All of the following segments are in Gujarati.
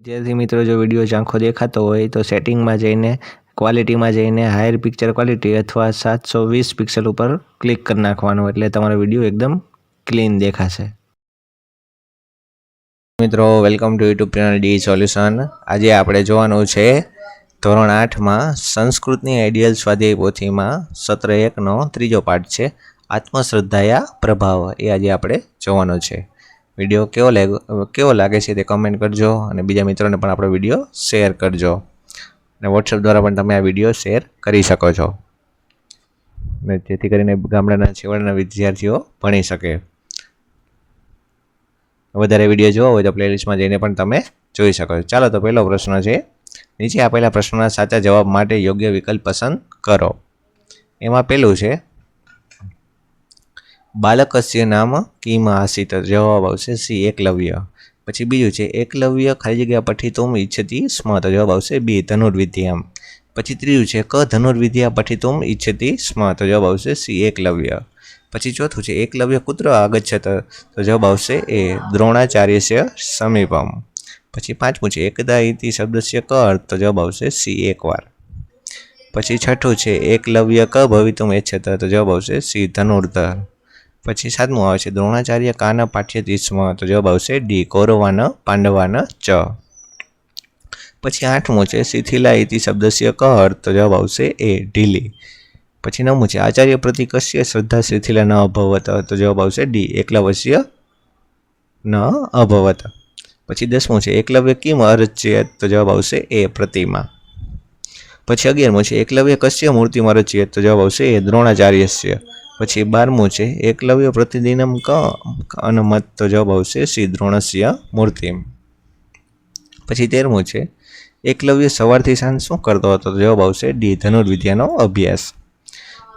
विद्यार्थी मित्रों जो विडियो झांखो देखातो होय तो सेटिंग में जईने क्वॉलिटी में जईने हायर पिक्चर क्वॉलिटी अथवा 720 पिक्सल पर क्लिक कर नाखवानुं एटले तमारो विडियो एकदम क्लीन देखाशे। मित्रों welcome to YouTube channel D solution. आज आपणे जोवानुं छे धोरण 8 में संस्कृतनी आइडियल स्वाध्याय पोथी में सत्र 1 नो त्रीजो पाठ छे आत्मश्रद्धाया प्रभाव। ए आज आपणे जोवानो छे। विडियो केवो लागे छे ते कमेंट करजो अने बीजा मित्रोने पण आपणो विडियो शेर करजो अने व्हाट्सएप द्वारा पण तमे आ विडियो शेर करी शको छो जेथी करीने गामडाना छेवाडाना विद्यार्थीओ भणी शके। वधारे विडियो जोवा होय तो प्लेलिस्ट में जईने पण तमे जोई शको। चालो तो पहेलो प्रश्न छे, नीचे आपेला प्रश्नोना साचा जवाब माटे योग्य विकल्प पसंद करो। एमां पहेलुं छे बालकस्य नाम किम आसीत्, जवाब आवशे सी एकलव्य। पछी बीजुं छे एकलव्य खाली जग्या पठितुम् इच्छति स्म, तो जवाब आवशे बी धनुर्विद्याम्। पछी त्रीजुं छे क धनुर्विद्या पठितुम् इच्छति स्म, तो जवाब आवशे सी एकलव्य। पछी चौथुं छे एकलव्य कुत्र आगच्छत, तो जवाब आवशे ए द्रोणाचार्यस्य समीपम्। पछी पांचमुं छे एकदा इति शब्दस्य क अर्थ, तो जवाब आवशे सी एकवार। पछी छठुं छे एकलव्य क भवितुम् इच्छत, तो जवाब आवशे सी धनुर्धर। पछी सातमुं आवे छे द्रोणाचार्य कान पाठ्यति स्म, तो जवाब आवशे डी कौरवान पांडवान च। पछी आठमुं छे शिथिला इति शब्दस्य क अर्थ, तो जवाब आवशे ए ढीली। पछी नवमुं छे आचार्य प्रति कस्य श्रद्धा शिथिला न अभवत, तो जवाब आवशे डी एकलवस्य न अभवत। पछी 10मुं छे एकलव्य किम अरच्येत, तो जवाब आवशे ए प्रतिमा। पछी 11मुं छे एकलव्य कस्य मूर्तिम अरच्येत, तो जवाब आवशे ए द्रोणाचार्यस्य। पछी 12मुं छे एकलव्य प्रतिदिनम क अनुमत, तो जवाब आवशे सी द्रोणस्य मूर्तिम। पछी 13मुं छे एकलव्य सवारथी सांज शुं करतो हतो, तो जवाब आवशे डी धनुर्विद्यानो अभ्यास।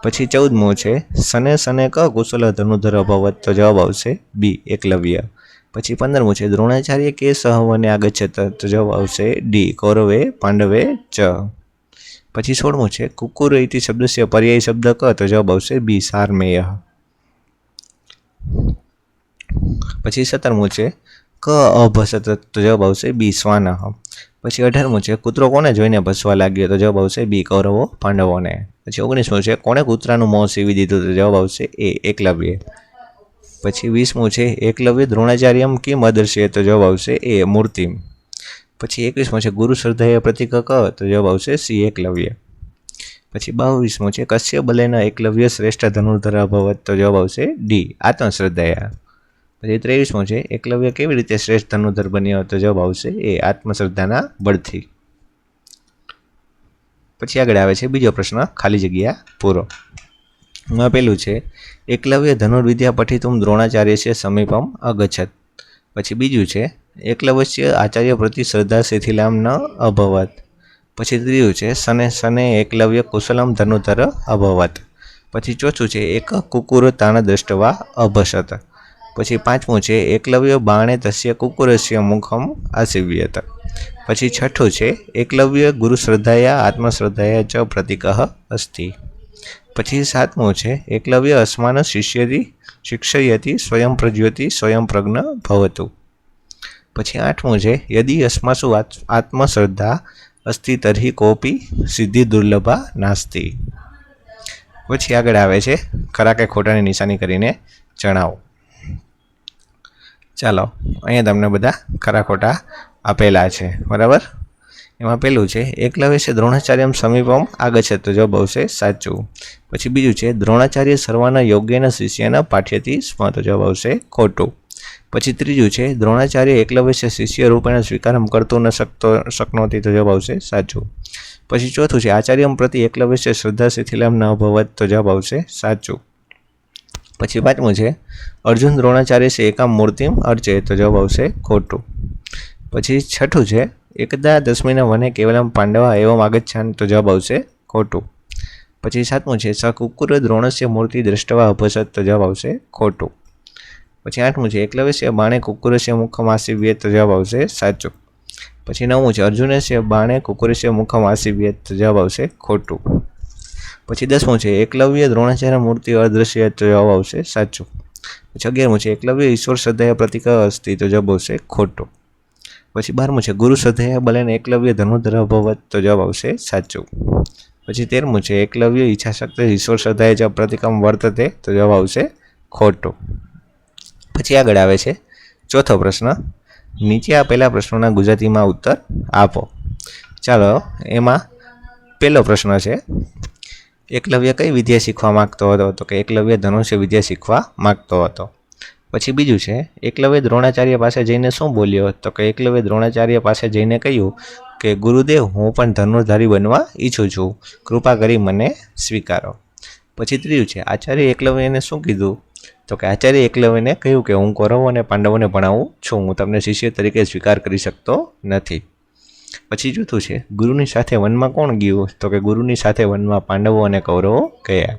पछी 14मुं छे सने सने क कुशल धनुर्धर अभवत, तो जवाब आवशे बी एकलव्य। पछी 15मुं छे द्रोणाचार्य के सहवने आगच्छत, तो जवाब आवशे डी कौरवे पांडवे च। पछी 16मुं छे कुकुर इति शब्दस्य पर्यायी शब्द क, तो जवाब आवशे बी सारमेय। पछी 17मुं छे क अभसत, तो जवाब आवशे बी स्वानः। पछी 18मुं छे कूतरो कोने जोईने भसवा लाग्यो, तो जवाब आवशे बी कौरवो पांडवोने। पछी 19मुं छे कोणे कूतरानुं मों सीवी दीधुं, तो जवाब आवशे ए एकलव्य। पछी 20मुं छे एकलव्य द्रोणाचार्यम किम अदर्शयेत, तो जवाब आवशे ए मूर्तिम। पछी 21मुं छे गुरु श्रद्धाय प्रतीक क, तो जवाब आवशे सी एकलव्य। पछी 22मुं छे कस्य बलेन एकलव्य श्रेष्ठ धनुर्धर अभवत, तो जवाब आवशे डी आत्मश्रद्धया। पछी 23मुं छे एकलव्य केवी रीते श्रेष्ठ धनुर्धर बन्यो, तो जवाब आवशे ए आत्मश्रद्धाना बळथी। पछी आगळ आवे छे बीजो प्रश्न खाली जग्या पूरो। एमां पहेलुं छे एकलव्य धनुर्विद्या पठितुम् द्रोणाचार्यस्य समीपम् अगच्छत। पछी बीजुं छे एकलव्यस्य आचार्य प्रति श्रद्धा शिथिलां न अभवत। पछी त्रीजुं छे सने सने एकलव्य कुशलम धनुर्धर अभवत। पछी चौथुं छे एक कुकुर ताण दृष्ट्वा अभसत। पछी पांचमुं छे एकलव्य बाणे तस्य कुकुरस्य मुखम आसीव्यत। पछी छठुं छे एकलव्य गुरुश्रद्धाया आत्मश्रद्धाया च प्रतीकः अस्ति। पछी सातमुं छे एकलव्य अस्मान् शिक्षयति स्वयं प्रज्योति स्वयं प्रज्ञ भवतु। पछी आठमुं छे यदि अस्मासु आत्मश्रद्धा अस्ति तर्हि कोपि सिद्धि दुर्लभा नास्ति। पछी आगळ आवे छे खरा के खोटानी निशानी करीने जणावो। चालो अहींया तमने बधा खरा खोटा आपेला छे, बराबर। एमां पहेलुं छे एकलव्य द्रोणाचार्यम समीपम आगच्छत, तो जवाब आवशे साचुं। पछी बीजुं छे द्रोणाचार्य सर्वान योग्यन शिष्यान पाठ्यति स्म, तो जवाब आवशे खोटुं। पछी त्रीजुं छे द्रोणाचार्य एकलव्य शिष्य रूपेण स्वीकारम करतो न शकनोति, तो जवाब आवशे साचुं। पछी चौथुं छे आचार्यम प्रति एकलव्य श्रद्धा शिथिलाम न भवत, तो जवाब आवशे साचुं। पछी पांचमुं छे अर्जुन द्रोणाचार्य से एकाम मूर्तिम अर्चयेत, तो जवाब आवशे खोटुं। पछी छठुं छे एकदा दशमीना वने केवलम पांडवा एवं आगच्छान, तो जवाब आवशे खोटुं। पछी सातमुं छे स कुकुर द्रोणस्य मूर्ति दृष्ट्वा अभसत, तो जवाब आवशे खोटुं। पछी आठमुं छे एकलव्यस्य बाणे कुकुरस्य मुखम आसीव्येत, तो जवाब आवशे साचुं। पछी नवमुं छे अर्जुनस्य बाणे कुकुरस्य मुखम आसीव्येत, तो जवाब आवशे खोटुं। पछी 10मुं छे एकलव्य द्रोणाचार्य मूर्ति अदृश्येत, तो जवाब आवशे साचुं। पछी 11मुं छे एकलव्य ईश्वर श्रद्धाय प्रतीक अस्ति, तो जवाब आवशे खोटुं। પછી 12મું છે ગુરુ શ્રદ્ધેય બલેન એકલવ્ય ધનુર્ધર અભવત, તો જવાબ આવશે સાચું. પછી 13મું છે એકલવ્ય ઈચ્છાશક્તિ ઈશ્વર શ્રદ્ધાએ જ પ્રતિકમ વર્તતે, તો જવાબ આવશે ખોટું. પછી આગળ આવે છે ચોથો પ્રશ્ન, નીચે આપેલા પ્રશ્નોના ગુજરાતીમાં ઉત્તર આપો. ચાલો, એમાં પહેલો પ્રશ્ન છે, એકલવ્ય કઈ વિદ્યા શીખવા માગતો હતો? તો કે એકલવ્ય ધનુષ્ય વિદ્યા શીખવા માગતો હતો. પછી બીજું છે, એકલવ્ય દ્રોણાચાર્ય પાસે જઈને શું બોલ્યો? તો કે એકલવ્ય દ્રોણાચાર્ય પાસે જઈને કહ્યું કે ગુરુદેવ, હું પણ ધનુર્ધારી બનવા ઈચ્છું છું, કૃપા કરી મને સ્વીકારો. પછી ત્રીજું છે, આચાર્ય એકલવ્યને શું કીધું? તો કે આચાર્ય એકલવ્યને કહ્યું કે હું કૌરવો અને પાંડવોને ભણાવું છું, હું તમને શિષ્ય તરીકે સ્વીકાર કરી શકતો નથી. પછી ચોથું છે, ગુરુની સાથે વનમાં કોણ ગયું? તો કે ગુરુની સાથે વનમાં પાંડવો અને કૌરવો ગયા.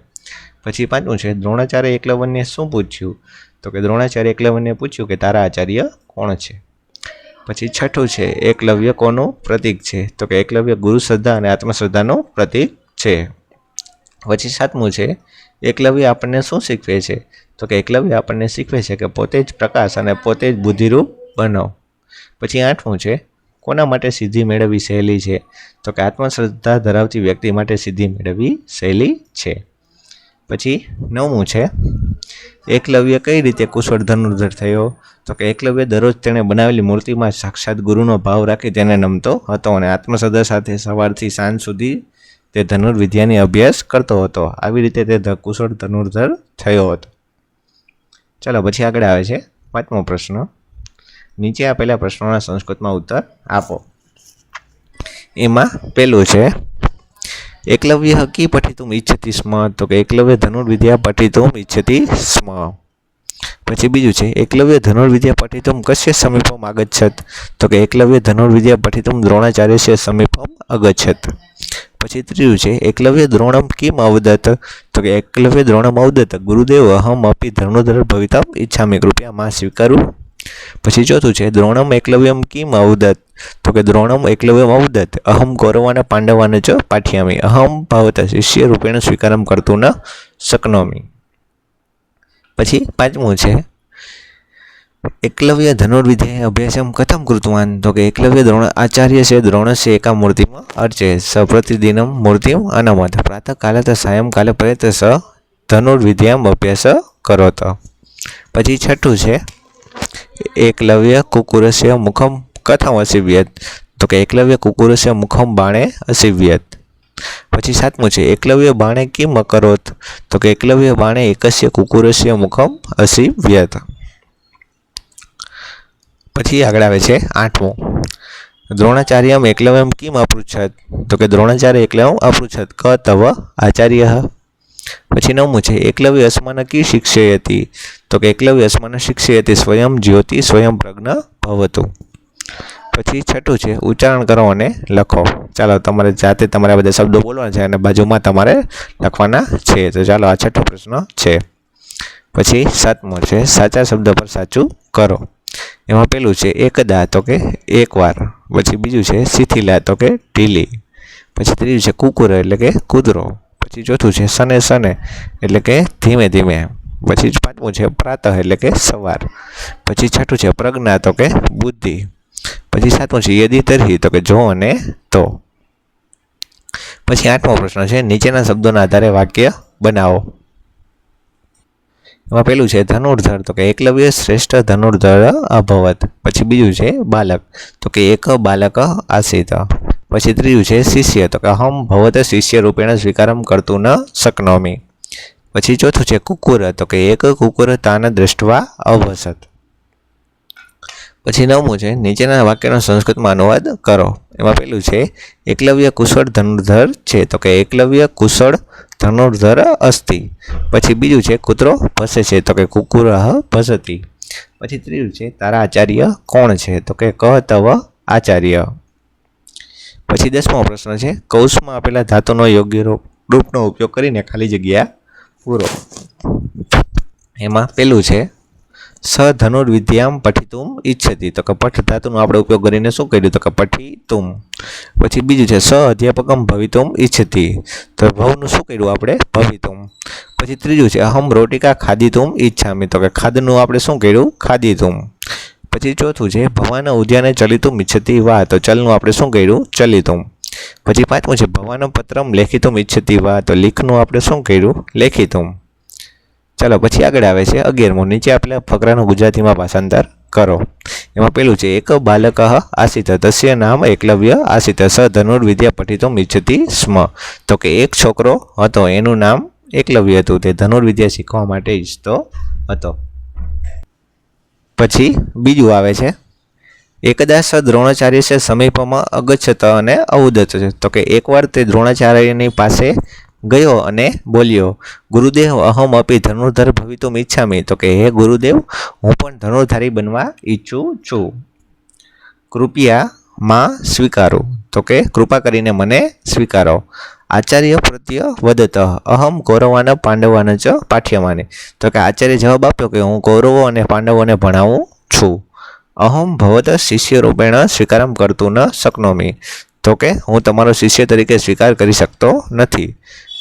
પછી પાંચમું છે, દ્રોણાચાર્ય એકલવ્યને શું પૂછ્યું? તો કે દ્રોણાચાર્ય એકલવ્યને પૂછ્યું કે તારા આચાર્ય કોણ છે. પછી છઠ્ઠું છે, એકલવ્ય કોનું પ્રતીક છે? તો કે એકલવ્ય ગુરુ શ્રદ્ધા અને આત્મશ્રદ્ધાનું પ્રતીક છે. પછી સાતમું છે, એકલવ્ય આપણને શું શીખવે છે? તો કે એકલવ્ય આપણને શીખવે છે કે પોતે જ પ્રકાશ અને પોતે જ બુદ્ધિરૂપ બનો. પછી આઠમું છે, કોના માટે સિદ્ધિ મેળવવી સહેલી છે? તો કે આત્મશ્રદ્ધા ધરાવતી વ્યક્તિ માટે સિદ્ધિ મેળવવી સહેલી છે. પછી નવમું છે, એકલવ્ય કઈ રીતે કુશળ ધનુર્ધર થયો? તો કે એકલવ્ય દરરોજ તેણે બનાવેલી મૂર્તિમાં સાક્ષાત ગુરુનો ભાવ રાખી તેને નમતો હતો અને આત્મશ્રદ્ધા સાથે સવારથી સાંજ સુધી તે ધનુર્વિદ્યાની અભ્યાસ કરતો હતો. આવી રીતે તે કુશળ ધનુર્ધર થયો હતો. ચાલો, પછી આગળ આવે છે પાંચમો પ્રશ્ન, નીચે આપેલા પ્રશ્નોના સંસ્કૃતમાં ઉત્તર આપો. એમાં પહેલું છે, એકલવ્ય કી પઠિતુમ ઈચ્છતિ સ્મ? તો કે એકલવ્ય ધનુર્વિદ્યા પઠિતુમ ઈચ્છતિ સ્મ. પછી બીજું છે, એકલવ્ય ધનુર્વિદ્યા પઠિતુમ કસ્ય સમીપમ આગચ્છત? તો કે એકલવ્ય ધનુર્વિદ્યા પઠિતુમ દ્રોણાચાર્યસ્ય સમીપમ અગચ્છત. પછી ત્રીજું છે, એકલવ્ય દ્રોણમ કિમ અવદત? તો કે એકલવ્ય દ્રોણમ અવદત ગુરુદેવ અહમ અપી ધનુર્ધર ભવિતમ ઈચ્છામિ, કૃપયા માં સ્વીકારું. પછી ચોથું છે, દ્રોણમ એકલવ્યમ કિમ અવદત? તો કે દ્રોણમ એકલવ્યમ અવદત અહમ કૌરવાના પાંડવાને ચ પાઠ્યામિ, અહમ ભવત શિષ્ય રૂપેણ સ્વીકારમ કર્તુમ ન શક્નોમિ. પછી પાંચમું છે, એકલવ્ય ધનુર્વિદ્યા અભ્યાસમ કથમ કૃતવાન? તો કે એકલવ્ય દ્રોણ આચાર્ય છે દ્રોણસ્ય એકા મૂર્તિમાં અર્ચે સ પ્રતિદિનમ મૂર્તિમ અનમત પ્રાતઃકાલે ત સાયંકાલે પ્રયત સ ધનુર્વિદ્યામ અભ્યાસ કરોત. પછી છઠ્ઠું છે, એકલવ્ય કુકુરસ્ય મુખમ કથમ અસીવ્યત? તો કે એકલવ્ય કુકુરસ્ય મુખમ બાણે અસીવ્યત. પછી સાતમું છે, એકલવ્ય બાણે કિમ અકરોત? તો કે એકલવ્ય બાણે એકસ્ય કુકુરસ્ય મુખમ અસીવ્યત. પછી આગળ આવે છે આઠમું, દ્રોણાચાર્યમ એકલવ્યમ કિમ અપૃચ્છત? તો કે દ્રોણાચાર્ય એકલવ્યમ અપૃચ્છત ક તવ આચાર્ય. પછી નવમું છે, એકલવ્ય અસ્માન કી શિક્ષયતિ? તો કે એકલવ્ય અસ્માન શિક્ષયતિ સ્વયં જ્યોતિ સ્વયં પ્રજ્ઞ ભવતુ. પછી છઠ્ઠું છે, ઉચ્ચારણ કરો અને લખો. ચાલો, તમારે જાતે તમારે બધા શબ્દો બોલવાના છે અને બાજુમાં તમારે લખવાના છે. તો ચાલો, આ છઠ્ઠો પ્રશ્ન છે. પછી સાતમો છે, સાચા શબ્દ પર સાચું કરો. એમાં પહેલું છે એકદા, તો કે એકવાર. પછી બીજું છે શિથિલા, તો કે ઢીલી. પછી ત્રીજું છે કુકુર, એટલે કે કૂતરો. પછી ચોથું છે શને શને, એટલે કે ધીમે ધીમે. પછી પાંચમું છે પ્રાતઃ, એટલે કે સવાર. પછી છઠ્ઠું છે પ્રજ્ઞા, તો કે બુદ્ધિ. પછી સાતમું છે યદિ તર્હિ, તો કે જો અને તો. પછી આઠમો પ્રશ્ન છે, નીચેના શબ્દોના આધારે વાક્ય બનાવો. એમાં પહેલું છે ધનુર્ધર, તો કે એકલવ્ય શ્રેષ્ઠ ધનુર્ધર અભવત. પછી બીજું છે બાલક, તો કે એક બાલક આસીત. પછી ત્રીજું છે શિષ્ય, તો કે અહમ ભવત શિષ્ય રૂપેણ સ્વીકારમ કર્તુમ ન શક્નોમિ. પછી ચોથું છે કુકુર, તો કે એક કુકુર તાન દ્રષ્ટવા અવસત. પછી નવમું છે, નીચેના વાક્યનો સંસ્કૃતમાં અનુવાદ કરો. એમાં પહેલું છે એકલવ્ય કુશળ ધનુર્ધર છે, તો કે એકલવ્ય કુશળ ધનુર્ધર અસ્તિ. પછી બીજું છે કૂતરો ભસે છે, તો કે કુકુર ભસતી. પછી ત્રીજું છે તારા આચાર્ય કોણ છે? તો કે ક તવ આચાર્ય. પછી 10મો પ્રશ્ન છે, કૌંસમાં આપેલા ધાતુનો યોગ્ય રૂપનો ઉપયોગ કરીને ખાલી જગ્યા પૂરો. એમાં પહેલું છે સ ધનુર્વિદ્યામ પઠિતુમ ઈચ્છતિ, તો કે પઠ ધાતુનો આપણે ઉપયોગ કરીને શું કર્યું? તો કે પઠિતુમ. પછી બીજું છે સ અધ્યાપકમ ભવિતુમ ઈચ્છતિ, તો ભવનું શું કર્યું આપણે? ભવિતુમ. પછી ત્રીજું છે અહમ રોટિકા ખાદિતુમ ઈચ્છામિ, તો કે ખાદનું આપણે શું કર્યું? ખાદિતુમ. પછી પછી ચોથું છે ભવાન ઉદ્યાને ચલિતુમ ઇચ્છતિ વા, તો ચલનું આપણે શું કર્યું? ચલિતુમ. પછી પાંચમું છે ભવાન પત્રમ લેખિતુમ ઇચ્છતિ વા, તો લીખનું આપણે શું કર્યું? લેખિતુમ. ચાલો પછી આગળ આવે છે 11મું. નીચે આપેલા ફકરાનું ગુજરાતીમાં ભાષાંતર કરો. એમાં પેલું છે એક બાલક આસિત તસ્ય નામ એકલવ્ય આસિત સ ધનુર્વિદ્યા પઠિતુમ ઇચ્છતિ સ્મ, તો કે એક છોકરો હતો એનું નામ એકલવ્ય હતું, તે ધનુર્વિદ્યા શીખવા માટે ઈચ્છતો હતો. પછી બીજું આવે છે એકદા સ દ્રોણાચાર્ય સમીપમાં અગચ્છત અને અવદત, તો કે એકવાર તે દ્રોણાચાર્યની પાસે ગયો અને બોલ્યો ગુરુદેવ અહમ અપી ધનુર્ધર ભવિતુમ ઈચ્છામિ, તો કે હે ગુરુદેવ હું પણ ધનુર્ધારી બનવા ઈચ્છું છું, કૃપયા માં સ્વીકારો, તો કે કૃપા કરીને મને સ્વીકારો. આચાર્ય પ્રત્ય વદત અહમ કૌરવાન પાંડવાન ચ પાઠ્યમાને, તો કે આચાર્ય જવાબ આપ્યો કે હું કૌરવો અને પાંડવોને ભણાવું છું. અહમ ભવત શિષ્ય રૂપેણ સ્વીકારમ કરતું ન શક્નોમી, તો કે હું તમારો શિષ્ય તરીકે સ્વીકાર કરી શકતો નથી.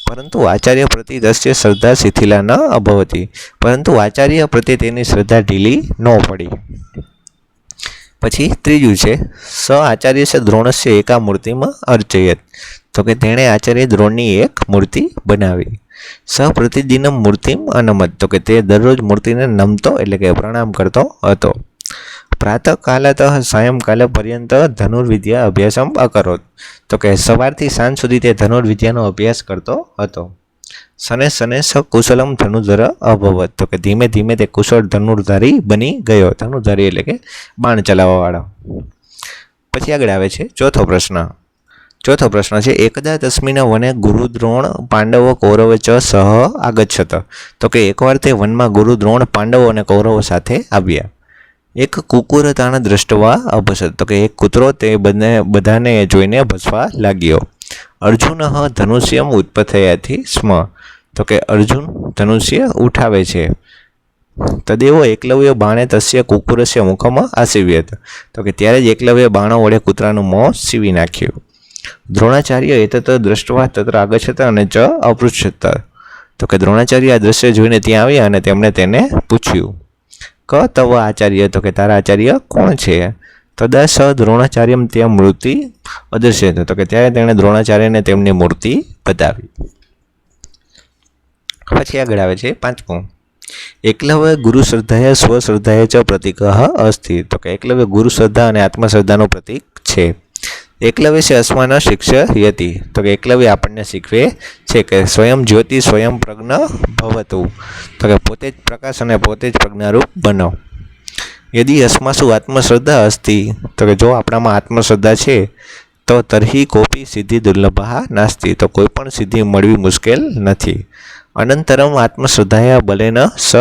પરંતુ આચાર્ય પ્રતિ દસ્ય શ્રદ્ધા શિથિલા ન અભવતી, પરંતુ આચાર્ય પ્રત્યે તેની શ્રદ્ધા ઢીલી ન પડી. પછી ત્રીજું છે સ આચાર્ય સ દ્રોણસ્ય એકા મૂર્તિમાં અર્ચયત, તો કે તેણે આચાર્ય દ્રોણની એક મૂર્તિ બનાવી. સ પ્રતિદિનમ મૂર્તિમ અનમત, તો કે તે દરરોજ મૂર્તિને નમતો એટલે કે પ્રણામ કરતો હતો. પ્રાતઃકાલત સાયંકાલ પર્યંત ધનુર્વિદ્યા અભ્યાસમ અકરોત, તો કે સવારથી સાંજ સુધી તે ધનુર્વિદ્યાનો અભ્યાસ કરતો હતો. સને સને સ કુશલમ ધનુર્ધર અભવત, તો કે ધીમે ધીમે તે કુશળ ધનુર્ધારી બની ગયો. ધનુર્ધારી એટલે કે બાણ ચલાવવાવાળો. પછી આગળ આવે છે ચોથો પ્રશ્ન. ચોથો પ્રશ્ન છે એકદા તસ્મિન વને ગુરુ દ્રોણ પાંડવો કૌરવ ચ સહ આગચ્છત, તો કે એકવાર તે વનમાં ગુરુ દ્રોણ પાંડવો અને કૌરવો સાથે આવ્યા. એક કુકુરતાને દ્રષ્ટવા અભસત, તો કે એક કૂતરો તે બધાને જોઈને ભસવા લાગ્યો. અર્જુન ધનુષ્યમ ઉત્પથયાથી સ્મ, તો કે અર્જુન ધનુષ્ય ઉઠાવે છે. તદેવો એકલવ્ય બાણે તસ્ય કુકુરસ્ય મુખમાં આસીવ્યત, તો કે ત્યારે જ એકલવ્ય બાણો વડે કૂતરાનું મોં સીવી નાખ્યું. દ્રોણાચાર્ય એતત દ્રષ્ટવા તત્ર આગચ્છત અને ચ અપૃચ્છત, તો કે દ્રોણાચાર્ય આ દ્રશ્ય જોઈને ત્યાં આવ્યા અને તેમણે તેને પૂછ્યું ક તવ આચાર્ય, તો કે તારા આચાર્ય કોણ છે? તદા સ દ્રોણાચાર્યમ ત્યાં મૂર્તિ અદૃશ્ય, તો કે ત્યારે તેણે દ્રોણાચાર્યને તેમની મૂર્તિ બતાવી. પછી આગળ આવે છે પાંચમું. એકલવ્ય ગુરુ શ્રદ્ધાય સ્વશ્રદ્ધાય ચ પ્રતિક અસ્તિ, તો કે એકલવ્ય ગુરુ શ્રદ્ધા અને આત્મશ્રદ્ધાનું પ્રતિક છે. એકલવ્ય છે અસ્માન શિક્ષયતિ, તો કે એકલવ્ય આપણને શીખવે છે કે સ્વયં જ્યોતિ સ્વયં પ્રજ્ઞ ભવતું, તો કે પોતે જ પ્રકાશ અને પોતે જ પ્રજ્ઞારૂપ બનો. યદિ અસ્માસુ આત્મશ્રદ્ધા અસ્તિ, તો કે જો આપણામાં આત્મશ્રદ્ધા છે તો તર્હિ કોપી સિદ્ધિ દુર્લભા નાસ્તિ, તો કોઈ પણ સિદ્ધિ મળવી મુશ્કેલ નથી. અનંતરમ આત્મશ્રદ્ધાયા બલેન સ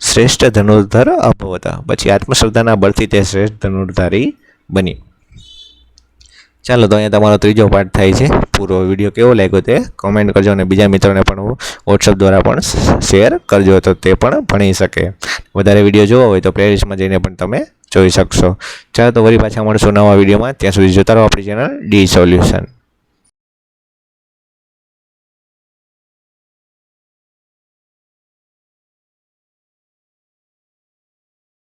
શ્રેષ્ઠ ધનુર્ધર અભવત, પછી આત્મશ્રદ્ધાના બળથી તે શ્રેષ્ઠ ધનુર્ધારી બની. ચાલો તો અહીંયા તમારો ત્રીજો પાઠ થાય છે પૂરો. વિડીયો કેવો લાગ્યો તે કોમેન્ટ કરજો અને બીજા મિત્રોને પણ વોટ્સઅપ દ્વારા પણ શેર કરજો તો તે પણ ભણી શકે. વધારે વિડીયો જોવા હોય તો પ્લેલિસ્ટમાં જઈને પણ તમે જોઈ શકશો. ચાલો તો વળી પાછા મળશું નવા વિડીયોમાં. ત્યાં સુધી જોતા રહો આપણી ચેનલ ડી સોલ્યુશન.